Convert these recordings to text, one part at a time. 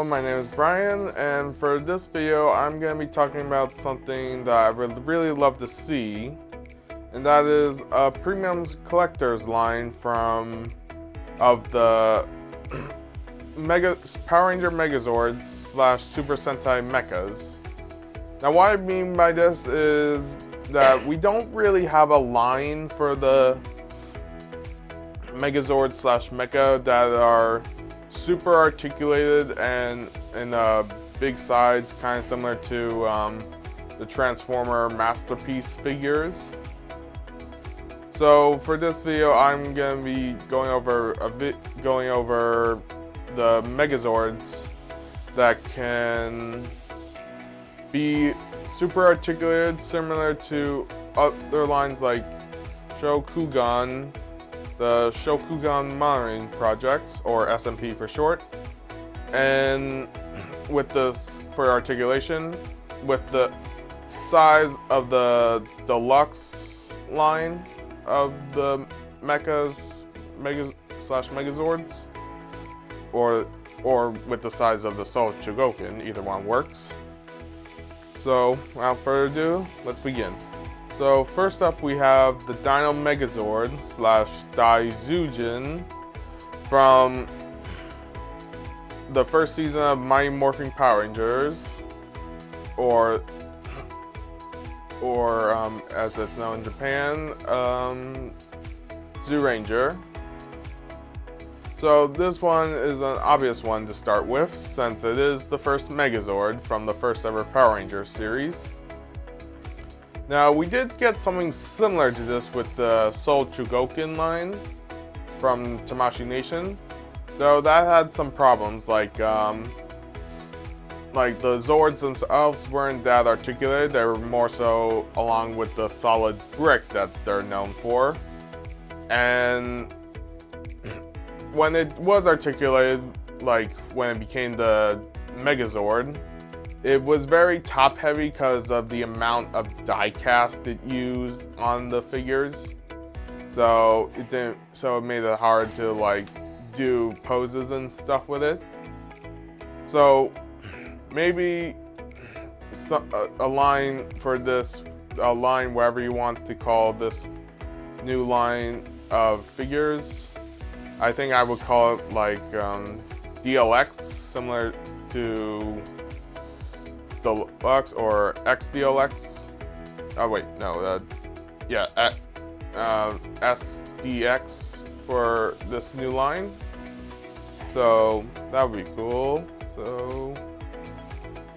Hello, my name is Brian, and for this video I'm going to be talking about something that I would really love to see, and that is a premium collector's line of the Power Ranger Megazords / Super Sentai Mechas. Now what I mean by this is that we don't really have a line for the Megazord / Mecha that are super articulated and in big sides, kind of similar to the Transformer Masterpiece figures. So for this video, I'm going to be going over the Megazords that can be super articulated, similar to other lines like Shokugan, the Shokugan Monitoring Project, or SMP for short, and with this for articulation, with the size of the deluxe line of the Megas / Megazords, or with the size of the Soul Chogokin, either one works. So without further ado, let's begin. So first up we have the Dino Megazord / Daizyujin from the first season of Mighty Morphin Power Rangers, or as it's known in Japan, Zyuranger. So this one is an obvious one to start with, since it is the first Megazord from the first ever Power Rangers series. Now, we did get something similar to this with the Soul Chogokin line from Tamashii Nation, though that had some problems, like the Zords themselves weren't that articulated. They were more so along with the solid brick that they're known for. And when it was articulated, like when it became the Megazord, it was very top heavy because of the amount of die cast it used on the figures. So it made it hard to like do poses and stuff with it. So maybe a line for this, a line wherever you want to call this new line of figures. I think I would call it like DLX, similar to Deluxe or XDLX. Oh wait, no, yeah, SDX for this new line. So that would be cool. So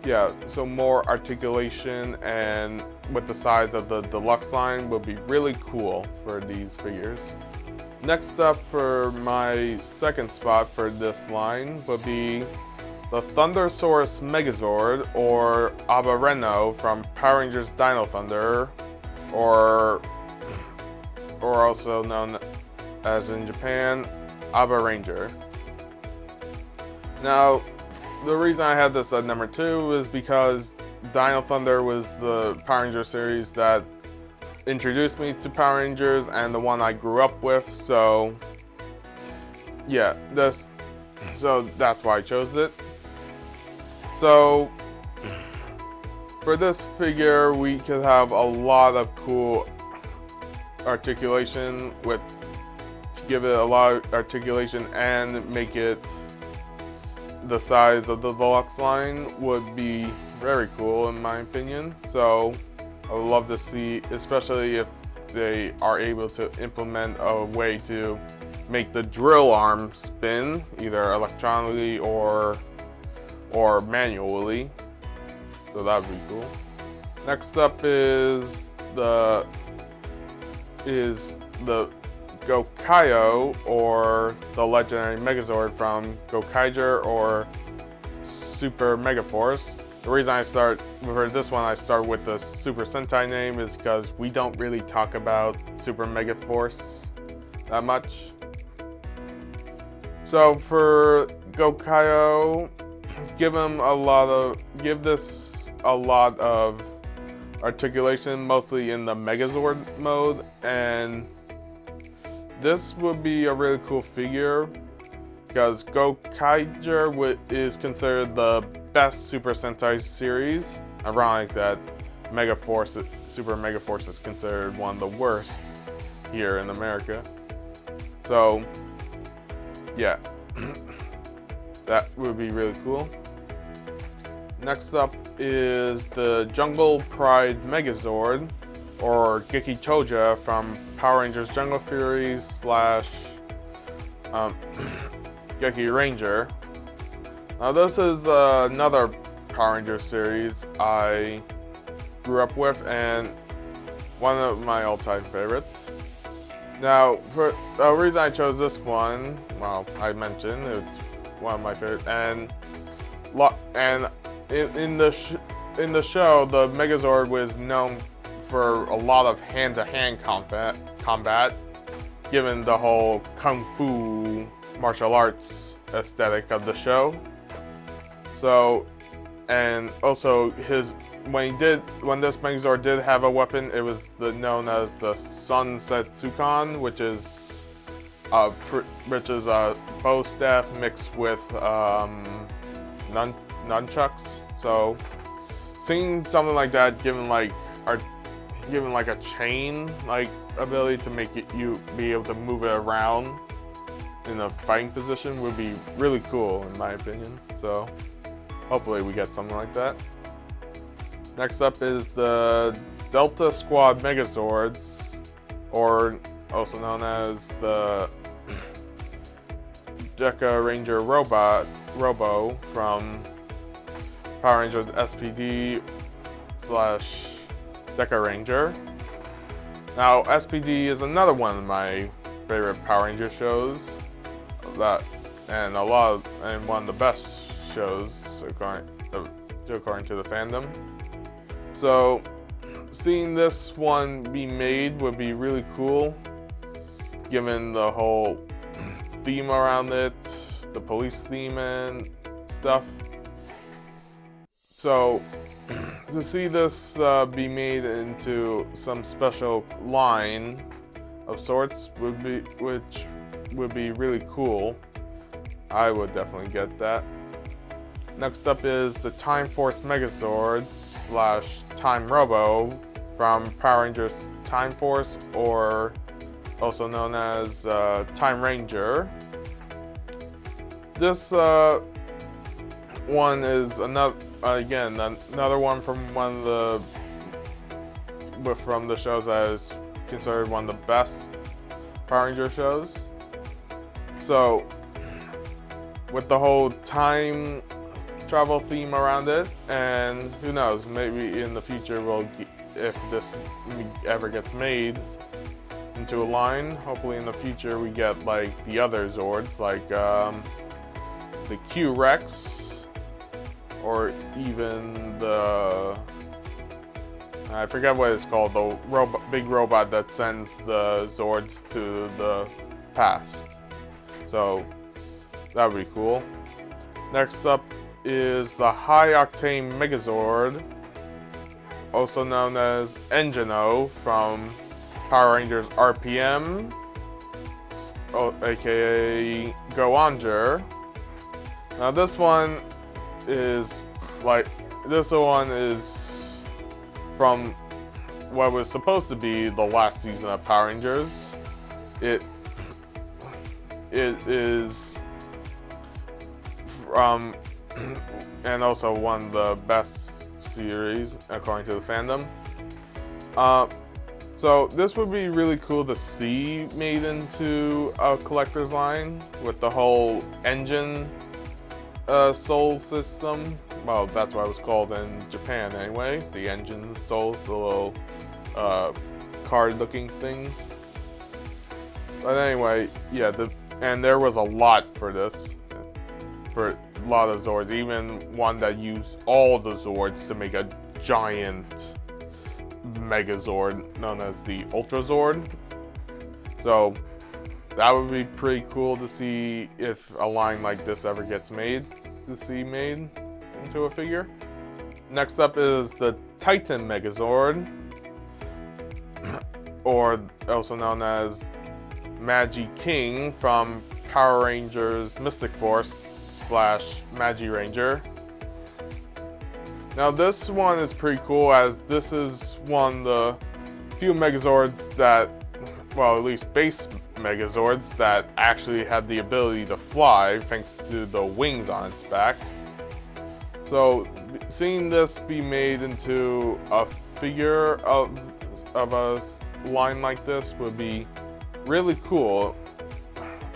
yeah, so more articulation and with the size of the deluxe line would be really cool for these figures. Next up for my second spot for this line would be the Thudersaurus Megazord, or Abarenoh from Power Rangers Dino Thunder, or also known as in Japan, Abaranger. Now, the reason I had this at number 2 is because Dino Thunder was the Power Ranger series that introduced me to Power Rangers and the one I grew up with, so yeah, so that's why I chose it. So for this figure, we could have a lot of cool articulation to give it a lot of articulation and make it the size of the deluxe line would be very cool in my opinion. So I would love to see, especially if they are able to implement a way to make the drill arm spin, either electronically or manually. So that would be cool. Next up is the Gokaioh, or the legendary Megazord from Gokaioh or Super Megaforce. The reason I start for this one, I start with the Super Sentai name, is because we don't really talk about Super Megaforce that much. So for Gokaioh, give this a lot of articulation, mostly in the Megazord mode, and this would be a really cool figure because Gokaioh is considered the best Super Sentai series. Ironic that Super Mega Force is considered one of the worst here in America. So, yeah, that would be really cool. Next up is the Jungle Pride Megazord, or Gekitouja from Power Rangers Jungle Fury / Dekaranger. Now this is another Power Rangers series I grew up with and one of my all-time favorites. Now, for the reason I chose this one, well, I mentioned it's one of my favorites, and in the show, the Megazord was known for a lot of hand-to-hand combat, given the whole kung fu martial arts aesthetic of the show. So, and also when this Megazord did have a weapon, it was known as the Sunset Sukan, which is a bow staff mixed with nunchucks. So, seeing something like that, given like a chain like ability to make you be able to move it around in a fighting position would be really cool in my opinion. So hopefully we get something like that. Next up is the Delta Squad Megazords, or also known as the Dekaranger Robo from Power Rangers SPD / Dekaranger. Now, SPD is another one of my favorite Power Ranger shows, and one of the best shows according to the fandom. So, seeing this one be made would be really cool, given the whole theme around it, the police theme and stuff. So, to see this be made into some special line of sorts which would be really cool. I would definitely get that. Next up is the Time Force Megazord / Time Robo from Power Rangers Time Force, or also known as Time Ranger. This one is another one from from the shows that is considered one of the best Power Ranger shows. So, with the whole time travel theme around it, and who knows, maybe in the future if this ever gets made into a line, hopefully in the future we get like the other Zords, like the Q-Rex, or even the, I forget what it's called, the big robot that sends the Zords to the past. So that would be cool. Next up is the High Octane Megazord, also known as Inro from Power Rangers RPM, aka Gokaioh. Now this one is from what was supposed to be the last season of Power Rangers. It is and also one of the best series according to the fandom. So this would be really cool to see made into a collector's line with the whole engine soul system. Well, that's what it was called in Japan anyway. The engine souls, the little card-looking things. But anyway, yeah, and there was a lot for this. For a lot of Zords, even one that used all the Zords to make a giant Megazord known as the Ultra Zord. So that would be pretty cool to see if a line like this ever gets made into a figure. Next up is the Titan Megazord, or also known as Magi King from Power Rangers Mystic Force / Magi Ranger. Now this one is pretty cool, as this is one of the few Megazords that, well, at least base Megazords, that actually had the ability to fly thanks to the wings on its back. So seeing this be made into a figure of a line like this would be really cool.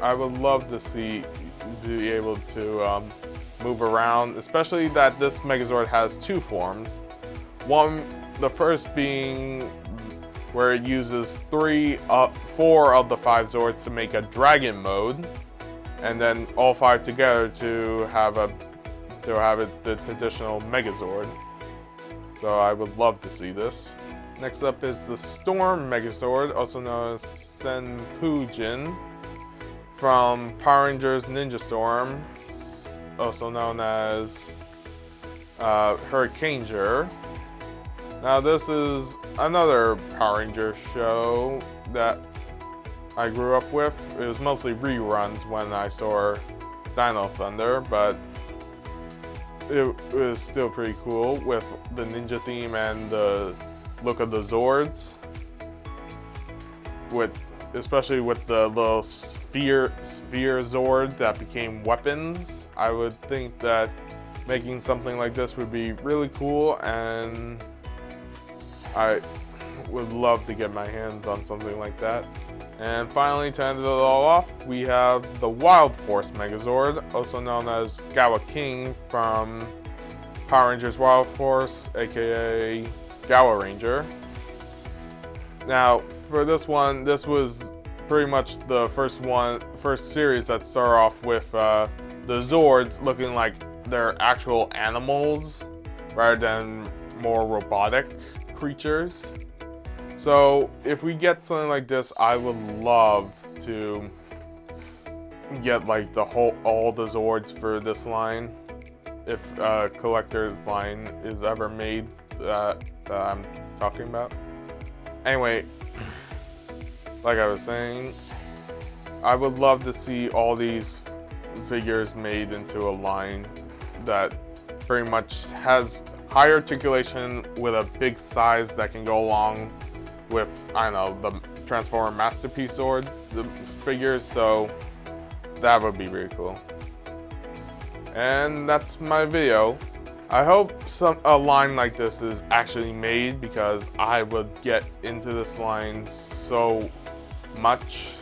I would love to be able to move around, especially that this Megazord has two forms. The first being where it uses 4 of the 5 Zords to make a dragon mode, and then all 5 together to have it the traditional Megazord. So I would love to see this. Next up is the Storm Megazord, also known as Senpujin, from Power Rangers Ninja Storm, also known as Gekitouja. Now this is another Power Ranger show that I grew up with. It was mostly reruns when I saw Dino Thunder, but it was still pretty cool with the ninja theme and the look of the Zords, especially with the little sphere Zord that became weapons. I would think that making something like this would be really cool, and I would love to get my hands on something like that. And finally, to end it all off, we have the Wild Force Megazord, also known as Gokaioh King from Power Rangers Wild Force, aka Gokaioh Ranger. Now, for this one, this was pretty much the first series that started off with the Zords looking like they're actual animals rather than more robotic creatures. So if we get something like this, I would love to get like all the Zords for this line, if a collector's line is ever made that I'm talking about. Anyway, like I was saying, I would love to see all these figures made into a line that pretty much has high articulation with a big size that can go along with, I don't know, the Transformer Masterpiece Zord, the figures, so that would be really cool. And that's my video. I hope a line like this is actually made, because I would get into this line so much.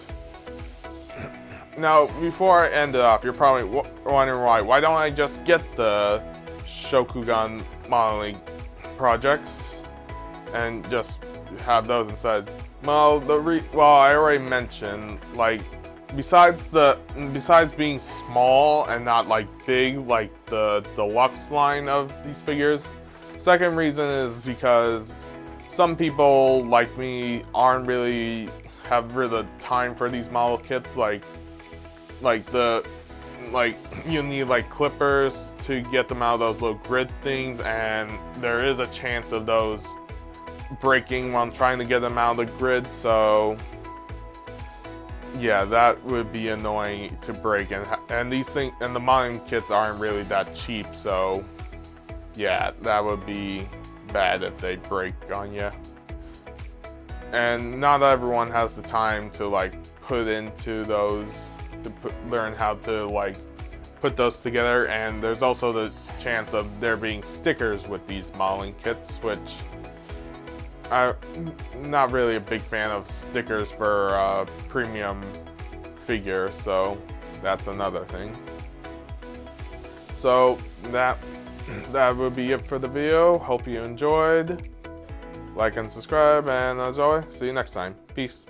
Now, before I end it off, you're probably wondering why don't I just get the Shokugan modeling projects and just have those instead? Well, I already mentioned, like, besides being small and not like big like the deluxe line of these figures, second reason is because some people like me aren't really have the time for these model kits, like you need like clippers to get them out of those little grid things, and there is a chance of those breaking while I'm trying to get them out of the grid, so yeah, that would be annoying to break, and these things and the modeling kits aren't really that cheap, so yeah, that would be bad if they break on you. And not everyone has the time to like put into those, to learn how to like put those together, and there's also the chance of there being stickers with these modeling kits, which I'm not really a big fan of stickers for a premium figure, so that's another thing. So that would be it for the video. Hope you enjoyed. Like and subscribe, and as always, see you next time. Peace.